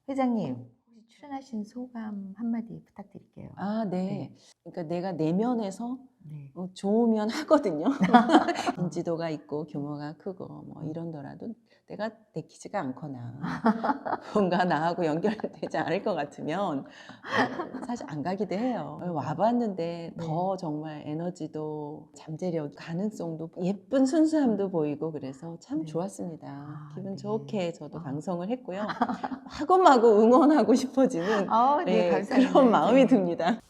회장님, 혹시 출연하신 소감 한마디 부탁드릴게요. 아, 네. 네. 그러니까 내가 내면에서 네. 좋으면 하거든요. 어. 인지도가 있고 규모가 크고 뭐 음. 이런더라도 내가 내키지가 않거나 뭔가 나하고 연결되지 않을 것 같으면 사실 안 가기도 해요. 와봤는데 네. 더 정말 에너지도 잠재력, 가능성도 예쁜 순수함도 보이고 그래서 참 네. 좋았습니다. 아, 기분 네. 좋게 저도 어. 방송을 했고요. 마구마구 응원하고 싶어지는 네, 감사합니다, 그런 마음이 회장님. 듭니다.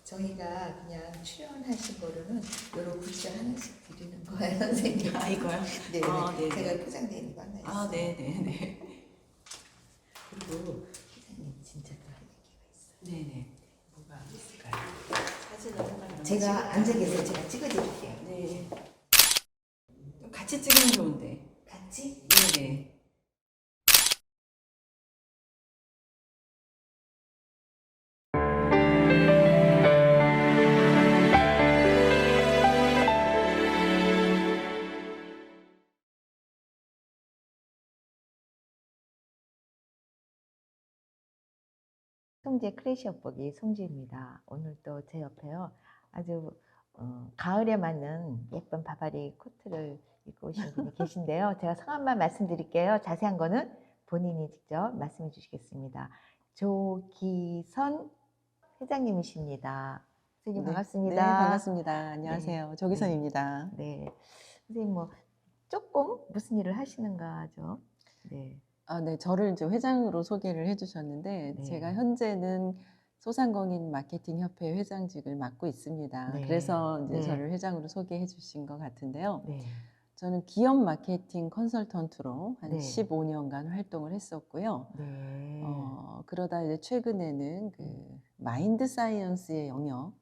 저희가 그냥 출연하신 거로는 요런 굿즈 하나씩 드리는 거예요, 선생님. 아, 이거요? 네, 아, 네. 제가 포장되어 있는 거 하나 있어요. 아, 네네네. 그리고 회장님 진짜 또 할 얘기가 있어요. 네네. 뭐가 있을까요? 사진을 한번 제가 앉아 계세요. 제가 찍어드릴게요. 네. 같이 찍으면 좋은데. 같이? 네네. 송지의 크래시 엿보기 송지입니다. 오늘 또 제 옆에요. 아주 가을에 맞는 예쁜 바바리 코트를 입고 오신 분이 계신데요. 제가 성함만 말씀드릴게요. 자세한 거는 본인이 직접 말씀해 주시겠습니다. 조기선 회장님이십니다. 선생님 네. 반갑습니다. 네, 반갑습니다. 안녕하세요. 네. 조기선입니다. 네. 선생님 뭐 조금 무슨 일을 하시는가 하죠? 네. 아, 네. 저를 이제 회장으로 소개를 해주셨는데, 네. 제가 현재는 소상공인 마케팅 협회 회장직을 맡고 있습니다. 네. 그래서 이제 네. 저를 회장으로 소개해 주신 것 같은데요. 네. 저는 기업 마케팅 컨설턴트로 한 네. 15년간 활동을 했었고요. 네. 그러다 이제 최근에는 그 마인드 사이언스의 영역,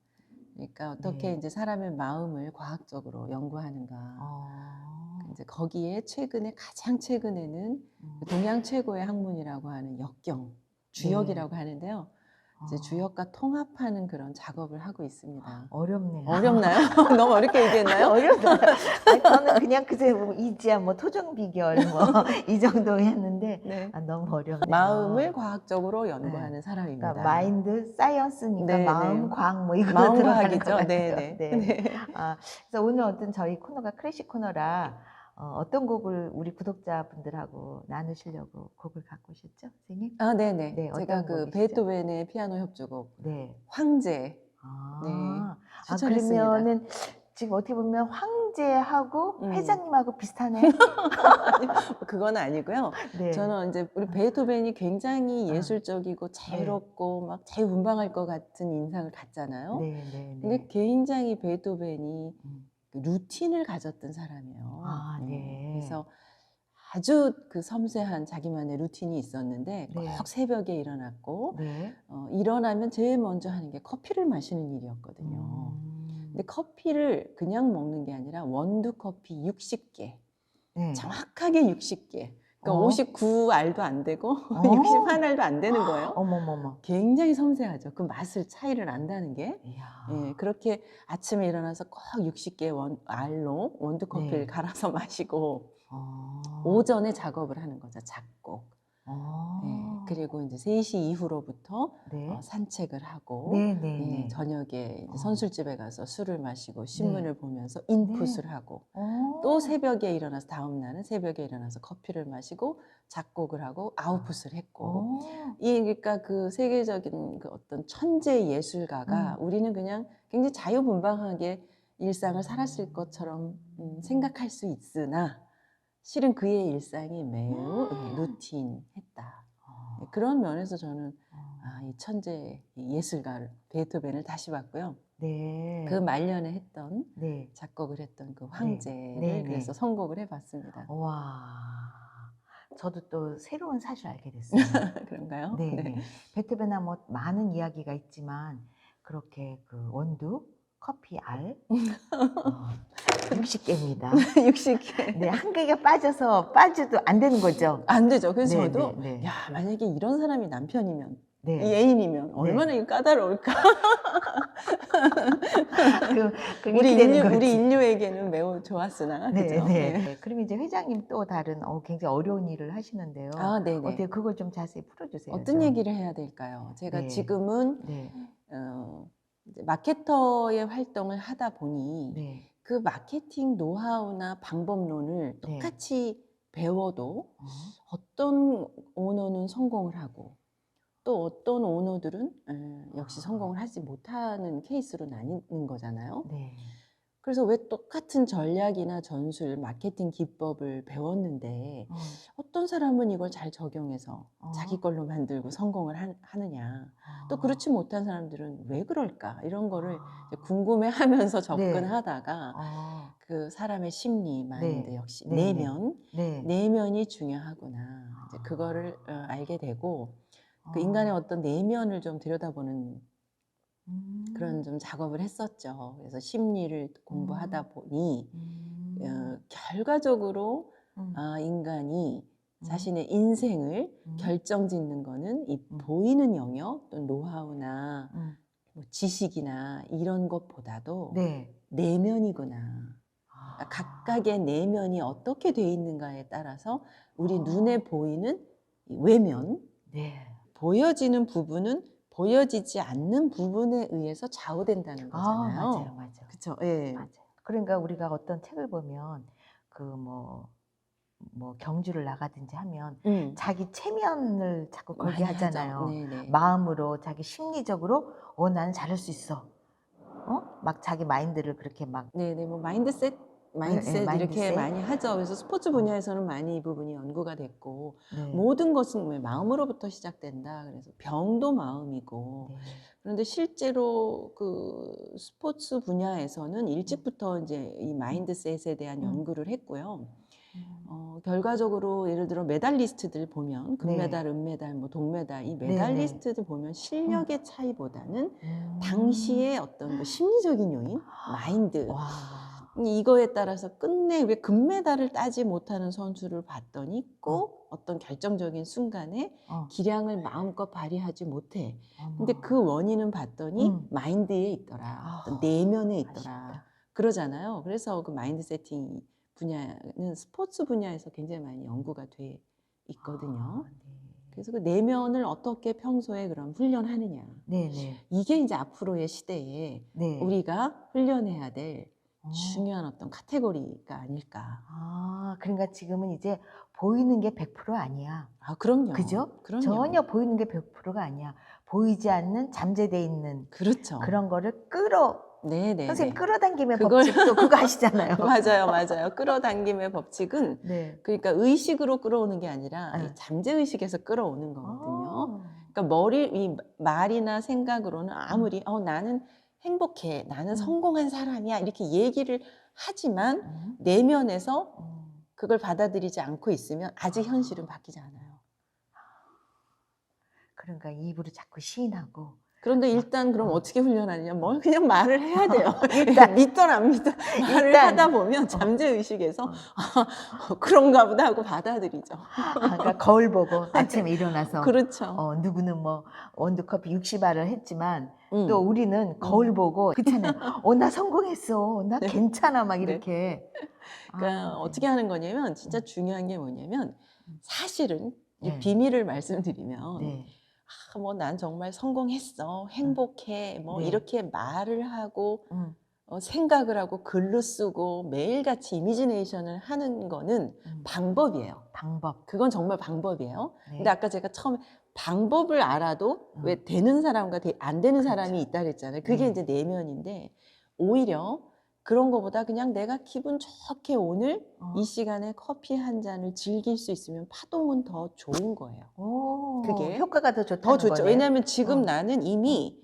그러니까 어떻게 네. 이제 사람의 마음을 과학적으로 연구하는가. 이제 거기에 가장 최근에는 동양 최고의 학문이라고 하는 역경, 주역이라고 하는데요. 이제 주역과 통합하는 그런 작업을 하고 있습니다. 어렵네요. 어렵나요? 너무 어렵게 얘기했나요? 어렵다. 저는 그냥 그제 뭐 이지야 뭐 토종 비결 뭐 이 정도 했는데 네. 너무 어렵네요. 마음을 과학적으로 연구하는 사람입니다. 그러니까 마인드 사이언스니까 네, 마음 네. 과학 뭐 이거 마음 들어가는 것 과학이죠. 같아요. 네네. 네. 네. 그래서 오늘 어떤 저희 코너가 클래식 코너라 어떤 곡을 우리 구독자분들하고 나누시려고 곡을 갖고 오셨죠, 선생님? 아, 네네. 네, 제가 어떤 그 곡이시죠? 베토벤의 피아노 협주곡 네. 황제 네, 추천했습니다. 그러면은 지금 어떻게 보면 황제하고 회장님하고 비슷하네. 그건 아니고요. 네. 저는 이제 우리 베토벤이 굉장히 예술적이고 자유롭고 막 자유분방할 것 같은 인상을 갖잖아요. 네, 네, 근데 네. 굉장히 베토벤이 음. 그 루틴을 가졌던 사람이에요. 아, 네. 그래서 아주 그 섬세한 자기만의 루틴이 있었는데 네. 꼭 새벽에 일어났고 네. 일어나면 제일 먼저 하는 게 커피를 마시는 일이었거든요. 근데 커피를 그냥 먹는 게 아니라 원두 커피 60개, 네. 정확하게 60개. 그러니까 59알도 안 되고 61알도 안 되는 거예요. 어머머머. 굉장히 섬세하죠. 그 맛을 차이를 안다는 게. 이야. 예, 그렇게 아침에 일어나서 꼭 60개 알로 원두 커피를 네. 갈아서 마시고 어. 오전에 작업을 하는 거죠. 작곡. 어. 예, 그리고 이제 3시 이후로부터 네. 산책을 하고 네, 네, 네. 저녁에 이제 선술집에 가서 술을 마시고 네. 신문을 보면서 인풋을 하고 또 새벽에 일어나서 다음 날은 새벽에 일어나서 커피를 마시고 작곡을 하고 아웃풋을 했고 그러니까 그 세계적인 그 어떤 천재 예술가가 우리는 그냥 굉장히 자유분방하게 일상을 살았을 것처럼 생각할 수 있으나 실은 그의 일상이 매우 루틴했다. 그런 면에서 저는 이 천재 예술가 베토벤을 다시 봤고요. 네. 그 말년에 했던 네. 작곡을 했던 그 황제를 네, 네. 그래서 선곡을 해봤습니다. 와. 저도 또 새로운 사실을 알게 됐어요. 그런가요? 네, 네. 네. 베토벤은 뭐 많은 이야기가 있지만 그렇게 그 원두, 커피 알 60개입니다. 60개. 네, 한 개가 빠져도 안 되는 거죠. 안 되죠. 그래서 네, 저도 네, 네. 야, 만약에 이런 사람이 남편이면 이 네. 애인이면 얼마나 이거 까다로울까? 그게 이렇게 되는 우리 거지. 인류에게는 매우 좋았으나, 네, 그죠? 네. 네. 네. 그럼 이제 회장님 또 다른 굉장히 어려운 일을 하시는데요. 아, 어떻게 네네. 그걸 좀 자세히 풀어주세요. 어떤 좀. 얘기를 해야 될까요? 제가 네. 지금은 네. 이제 마케터의 활동을 하다 보니 네. 그 마케팅 노하우나 방법론을 네. 똑같이 배워도 어? 어떤 오너는 성공을 하고 또 어떤 오너들은 역시 아. 성공을 하지 못하는 케이스로 나뉘는 거잖아요. 네. 그래서 왜 똑같은 전략이나 전술, 마케팅 기법을 배웠는데 어. 어떤 사람은 이걸 잘 적용해서 어. 자기 걸로 만들고 성공을 하느냐, 또 아. 그렇지 못한 사람들은 왜 그럴까, 이런 거를 이제 아. 궁금해하면서 네. 접근하다가 어. 그 사람의 심리, 마인드 네. 역시 네. 네. 내면, 네. 내면이 중요하구나, 이제 그거를 아. 알게 되고 그 어. 인간의 어떤 내면을 좀 들여다보는 그런 음. 좀 작업을 했었죠. 그래서 심리를 공부하다 보니 결과적으로 음. 인간이 음. 자신의 인생을 음. 결정짓는 거는 이 음. 보이는 영역, 또 노하우나 뭐 지식이나 이런 것보다도 네. 내면이구나. 아. 각각의 내면이 어떻게 돼 있는가에 따라서 우리 어. 눈에 보이는 이 외면, 네. 보여지는 부분은 보여지지 않는 부분에 의해서 좌우된다는 아, 맞아요, 거잖아요. 맞아요. 그쵸? 예. 맞아요. 그러니까 우리가 어떤 책을 보면 그 뭐 경주를 나가든지 하면 자기 체면을 자꾸 걸게 많이 하죠. 하잖아요. 네네. 마음으로 자기 심리적으로 나는 잘할 수 있어. 막 자기 마인드를 그렇게 막 네네. 뭐 마인드셋 예, 예, 이렇게 마인드셋. 많이 하죠. 그래서 스포츠 분야에서는 많이 이 부분이 연구가 됐고, 네. 모든 것은 왜 마음으로부터 시작된다. 그래서 병도 마음이고. 네. 그런데 실제로 그 스포츠 분야에서는 일찍부터 이제 이 마인드셋에 대한 연구를 했고요. 결과적으로 예를 들어 메달리스트들 보면 금메달, 은메달, 뭐 동메달, 이 네네. 메달리스트들 보면 실력의 차이보다는 음. 당시의 어떤 그 심리적인 요인, 마인드, 와. 이거에 따라서 끝내 왜 금메달을 따지 못하는 선수를 봤더니 꼭 어떤 결정적인 순간에 기량을 마음껏 발휘하지 못해. 근데 어머. 그 원인은 봤더니 마인드에 있더라. 아, 어떤 내면에 있더라. 아쉽다. 그러잖아요. 그래서 그 마인드 세팅 분야는 스포츠 분야에서 굉장히 많이 연구가 돼 있거든요. 아, 네. 그래서 그 내면을 어떻게 평소에 그럼 훈련하느냐. 네네. 이게 이제 앞으로의 시대에 네. 우리가 훈련해야 될 어. 중요한 어떤 카테고리가 아닐까. 아, 그러니까 지금은 이제 보이는 게 100% 아니야. 아, 그럼요. 그죠? 그럼요. 전혀 보이는 게 100%가 아니야. 보이지 않는 잠재돼 있는 그렇죠. 그런 거를 네네네. 선생님 끌어당김의 그걸 법칙도 그거 아시잖아요. 맞아요, 맞아요. 끌어당김의 법칙은 네. 그러니까 의식으로 끌어오는 게 아니라 이 네. 잠재의식에서 끌어오는 거거든요. 아. 그러니까 이 말이나 생각으로는 아무리 나는 행복해, 나는 성공한 사람이야 이렇게 얘기를 하지만 내면에서 그걸 받아들이지 않고 있으면 아직 현실은 바뀌지 않아요. 그러니까 입으로 자꾸 시인하고. 그런데 일단 그럼 어떻게 훈련하느냐? 뭘 그냥 말을 해야 돼요. 일단 믿던 안 믿던 말을 일단 하다 보면 잠재의식에서 그런가 보다 하고 받아들이죠. 그러니까 거울 보고 아침에 일어나서 그렇죠. 누구는 뭐 원두커피 60알을 했지만 음. 또 우리는 거울 보고 그렇잖아요. 나 성공했어. 나 네. 괜찮아. 막 네. 이렇게. 그러니까 네. 어떻게 하는 거냐면 진짜 중요한 게 뭐냐면 사실은 이 네. 비밀을 말씀드리면 네. 뭐 난 정말 성공했어, 행복해, 뭐 네. 이렇게 말을 하고 생각을 하고 글로 쓰고 매일같이 이미지네이션을 하는 거는 방법이에요. 방법. 그건 정말 방법이에요. 네. 근데 아까 제가 처음에 방법을 알아도 왜 되는 사람과 안 되는 사람이 있다 그랬잖아요. 그게 네. 이제 내면인데 오히려 그런 거보다 그냥 내가 기분 좋게 오늘 이 시간에 커피 한 잔을 즐길 수 있으면 파동은 더 좋은 거예요. 오, 그게 효과가 더 좋다는 더 좋죠. 거네. 왜냐하면 지금 나는 이미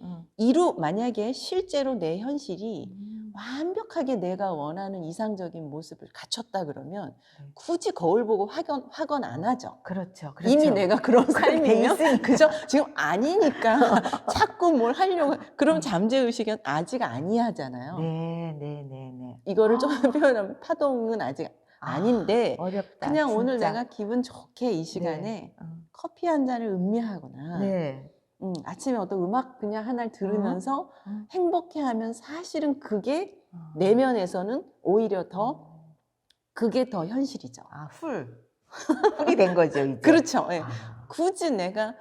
만약에 실제로 내 현실이 완벽하게 내가 원하는 이상적인 모습을 갖췄다 그러면 굳이 거울 보고 확언 안 하죠. 그렇죠. 이미 내가 그런 삶이면 있으니까. 그죠? 지금 아니니까 자꾸 뭘 하려고 그럼 잠재의식은 아직 아니하잖아요. 네. 이거를 좀 표현하면 파동은 아직 아닌데 어렵다. 그냥 오늘 진짜. 내가 기분 좋게 이 시간에 커피 한 잔을 음미하거나 네. 아침에 어떤 음악 그냥 하나를 들으면서 음. 행복해하면 사실은 그게 내면에서는 오히려 더 그게 더 현실이죠. 훌이 된 거죠, 이제. 그렇죠. 예. 아. 굳이 내가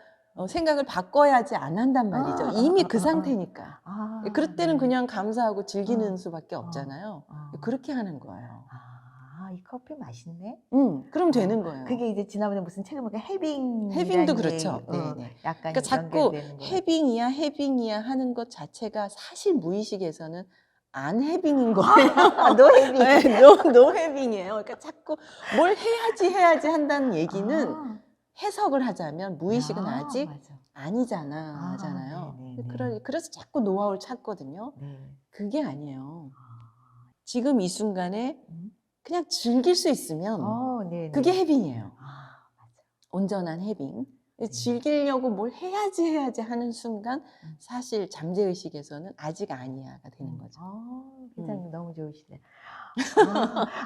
생각을 바꿔야지 안 한단 말이죠. 이미 그 상태니까. 예, 그럴 때는 네. 그냥 감사하고 즐기는 어, 수밖에 어, 없잖아요. 어. 그렇게 하는 거예요. 이 커피 맛있네. 그럼 되는 거예요. 그게 이제 지난번에 무슨 책을 보니까 해빙이라는 해빙도 그렇죠. 얘기, 네네. 약간 그러니까 자꾸 연결되는 거. 해빙이야 하는 것 자체가 사실 무의식에서는 안 해빙인 거예요. 노 해빙. 네, 노 해빙이에요. 그러니까 자꾸 뭘 해야지 한다는 얘기는 해석을 하자면 무의식은 아직 맞아. 아니잖아 하잖아요. 네네네. 그래서 자꾸 노하우를 찾거든요. 네. 그게 아니에요. 지금 이 순간에 음? 그냥 즐길 수 있으면 네네. 그게 해빙이에요. 맞아. 온전한 해빙. 네. 즐기려고 뭘 해야지 하는 순간 음. 사실 잠재의식에서는 아직 아니야가 되는 거죠. 회장님 너무 좋으시네.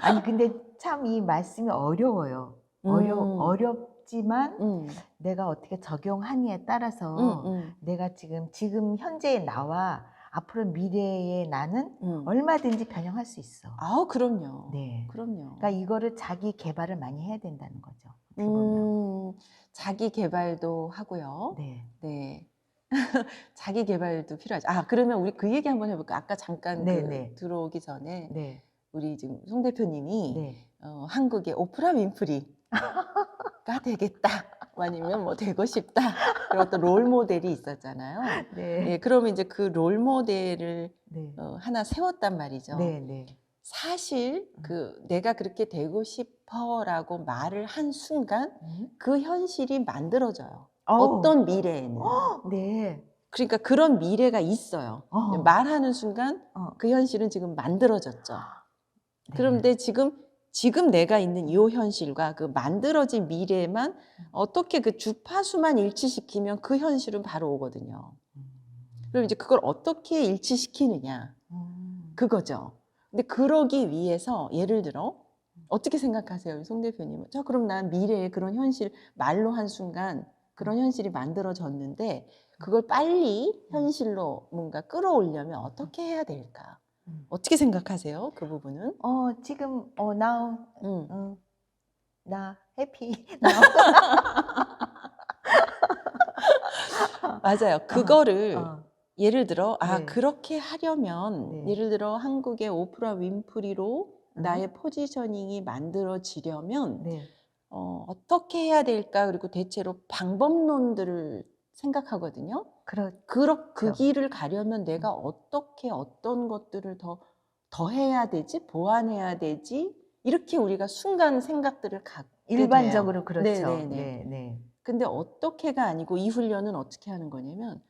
아니 근데 참 이 말씀이 어려워요. 어렵지만 내가 어떻게 적용하느냐에 따라서 내가 지금 현재의 나와 앞으로 미래의 나는 얼마든지 변형할 수 있어. 그럼요. 네. 그럼요. 그러니까 이거를 자기 개발을 많이 해야 된다는 거죠. 어떻게 보면. 자기 개발도 하고요. 네. 네. 자기 개발도 필요하죠. 그러면 우리 그 얘기 한번 해볼까? 아까 잠깐 네. 들어오기 전에 네. 우리 지금 송 대표님이 네. 한국의 오프라 윈프리가 되겠다. 아니면 뭐 되고 싶다. 그런 어떤 롤 모델이 있었잖아요. 네. 네, 그러면 이제 그 롤 모델을 네. 하나 세웠단 말이죠. 네. 사실 내가 그렇게 되고 싶어라고 말을 한 순간 그 현실이 만들어져요. 어떤 미래에는. 네. 그러니까 그런 미래가 있어요. 말하는 순간 그 현실은 지금 만들어졌죠. 네. 그런데 지금 내가 있는 이 현실과 그 만들어진 미래만 어떻게 그 주파수만 일치시키면 그 현실은 바로 오거든요. 그럼 이제 그걸 어떻게 일치시키느냐 그거죠. 근데 그러기 위해서 예를 들어 어떻게 생각하세요, 송 대표님은? 그럼 난 미래에 그런 현실 말로 한 순간 그런 현실이 만들어졌는데 그걸 빨리 현실로 뭔가 끌어오려면 어떻게 해야 될까? 어떻게 생각하세요, 그 부분은? 지금 now 나 해피 맞아요. 그거를 예를 들어 네. 그렇게 하려면 네. 예를 들어 한국의 오프라 윈프리로 나의 포지셔닝이 만들어지려면 네. 어떻게 해야 될까? 그리고 대체로 방법론들을 생각하거든요. 그 길을 가려면 내가 어떻게 어떤 것들을 더 해야 되지? 보완해야 되지? 이렇게 우리가 순간 생각들을 갖게 일반적으로 돼요. 그렇죠. 네네네. 네. 근데 어떻게가 아니고 이 훈련은 어떻게 하는 거냐면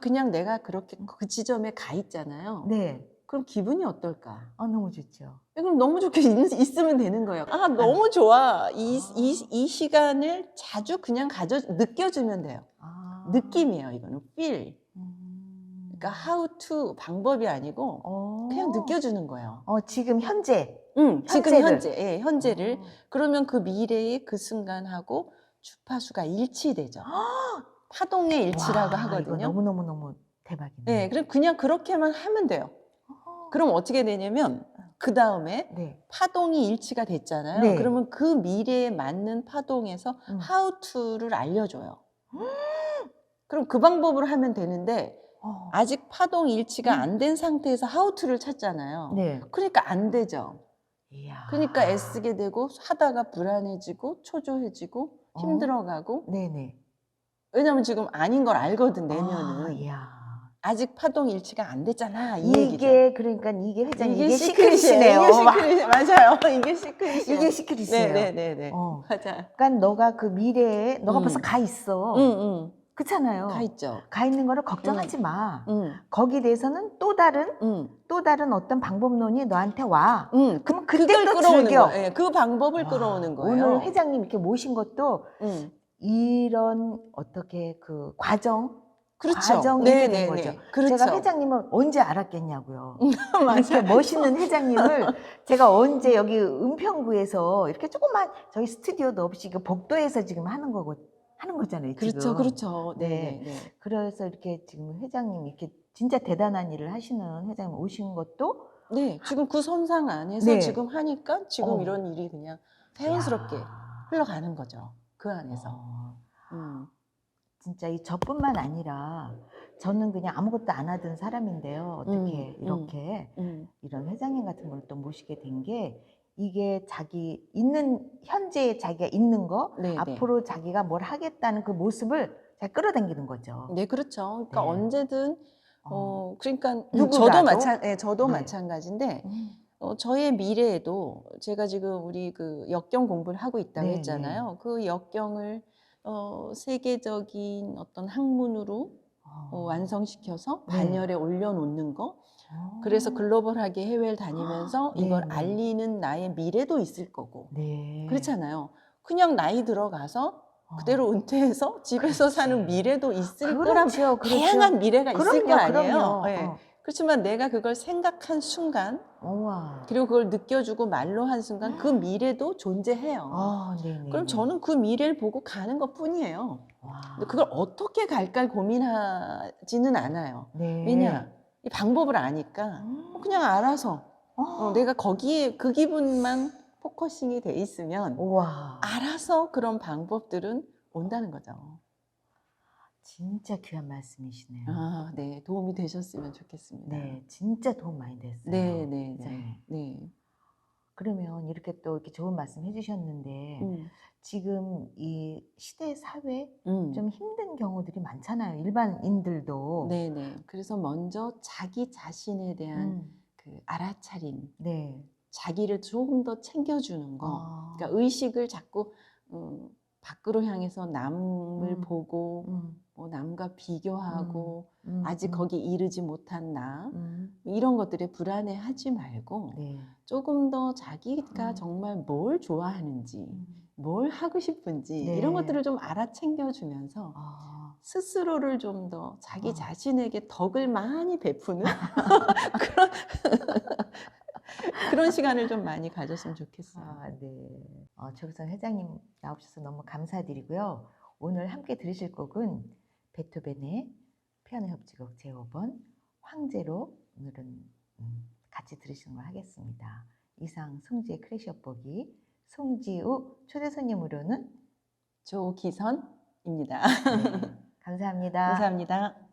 그냥 내가 그렇게 그 지점에 가 있잖아요. 네. 그럼 기분이 어떨까? 너무 좋죠. 그럼 너무 좋게 있으면 되는 거예요. 너무 좋아. 이 시간을 자주 그냥 느껴주면 돼요. 느낌이에요, 이거는. feel. 그러니까 how to 방법이 아니고 그냥 느껴주는 거예요. 지금 현재. 지금 현재를. 그러면 그 미래의 그 순간하고 주파수가 일치되죠. 파동의 일치라고 하거든요. 이거 너무너무 대박이네. 네, 그냥 그렇게만 하면 돼요. 그럼 어떻게 되냐면 그 다음에 파동이 일치가 됐잖아요. 네. 그러면 그 미래에 맞는 파동에서 how to를 알려줘요. 그럼 그 방법으로 하면 되는데 아직 파동 일치가 안 된 상태에서 how to를 찾잖아요. 네. 그러니까 안 되죠. 이야. 그러니까 애쓰게 되고 하다가 불안해지고 초조해지고 힘들어가고. 네네. 왜냐면 지금 아닌 걸 알거든, 내면은. 이야. 아직 파동 일치가 안 됐잖아, 이 얘기죠. 그러니까 이게 회장님 이게 시크릿이네요. 이게 시크릿, 맞아요. 이게 시크릿이에요. 이게 시크릿이에요. 네네네. 맞아요. 그러니까 너가 그 미래에 너가 벌써 가 있어. 그렇잖아요. 가 있죠. 가 있는 거를 걱정하지 마. 거기에 대해서는 또 다른 어떤 방법론이 너한테 와. 그럼 그때 또 즐겨. 거예요. 그 방법을 끌어오는 거예요. 오늘 회장님 이렇게 모신 것도 이런 어떻게 그 과정이 된 거죠. 그렇죠. 제가 회장님을 언제 알았겠냐고요. 이렇게 멋있는 회장님을 제가 언제 여기 은평구에서 이렇게 조그만 저희 스튜디오도 없이 복도에서 지금 하는 거잖아요. 그렇죠, 지금. 그렇죠. 네. 네, 네. 그래서 이렇게 지금 회장님 이렇게 진짜 대단한 일을 하시는 회장님 오신 것도 네, 지금 그 선상 안에서 네. 지금 하니까 지금 어. 이런 일이 그냥 자연스럽게 야. 흘러가는 거죠. 그 안에서. 어. 음. 진짜 이 저뿐만 아니라 저는 그냥 아무것도 안 하던 사람인데요. 어떻게 이렇게 이런 회장님 같은 분을 또 모시게 된 게 이게 자기 있는 현재의 자기가 있는 거 네, 네. 앞으로 자기가 뭘 하겠다는 그 모습을 잘 끌어당기는 거죠. 네, 그렇죠. 그러니까 네. 언제든 그러니까 누구라도? 저도 네. 마찬가지인데 저의 미래에도 제가 지금 우리 그 역경 공부를 하고 있다고 네, 했잖아요. 그 역경을 세계적인 어떤 학문으로 완성시켜서 네. 반열에 올려놓는 거. 어. 그래서 글로벌하게 해외를 다니면서 네, 이걸 네. 알리는 나의 미래도 있을 거고. 네. 그렇잖아요. 그냥 나이 들어가서 어. 그대로 은퇴해서 집에서 그렇지. 사는 미래도 있을 거란 그렇죠. 다양한 미래가 있을 거 그럼요, 아니에요. 그럼요. 예. 그렇지만 내가 그걸 생각한 순간 우와. 그리고 그걸 느껴주고 말로 한 순간 그 미래도 존재해요. 아, 네네. 그럼 저는 그 미래를 보고 가는 것뿐이에요. 와. 근데 그걸 어떻게 갈까 고민하지는 않아요. 네. 왜냐? 이 방법을 아니까 그냥 알아서 내가 거기에 그 기분만 포커싱이 돼 있으면 우와. 알아서 그런 방법들은 온다는 거죠. 진짜 귀한 말씀이시네요. 아, 네. 도움이 되셨으면 좋겠습니다. 네, 진짜 도움 많이 됐어요. 네, 네, 네. 네. 네. 그러면 이렇게 또 이렇게 좋은 말씀 해주셨는데 지금 이 시대 사회 좀 힘든 경우들이 많잖아요. 일반인들도. 네, 네. 그래서 먼저 자기 자신에 대한 그 알아차림, 네. 자기를 조금 더 챙겨주는 거. 아. 그러니까 의식을 자꾸 밖으로 향해서 남을 보고 뭐 남과 비교하고 아직 거기 이르지 못한 나 이런 것들에 불안해하지 말고 네. 조금 더 자기가 정말 뭘 좋아하는지 뭘 하고 싶은지 네. 이런 것들을 좀 알아챙겨주면서 아. 스스로를 좀 더 자기 아. 자신에게 덕을 많이 베푸는 그런 시간을 좀 많이 가졌으면 좋겠어요. 아, 네. 최우선 회장님 나오셔서 너무 감사드리고요. 오늘 함께 들으실 곡은 베토벤의 피아노 협주곡 제5번 황제로 오늘은 같이 들으시는 걸 하겠습니다. 이상 송지의 클래식 보기 송지우 초대 손님으로는 조기선입니다. 네, 감사합니다. 감사합니다.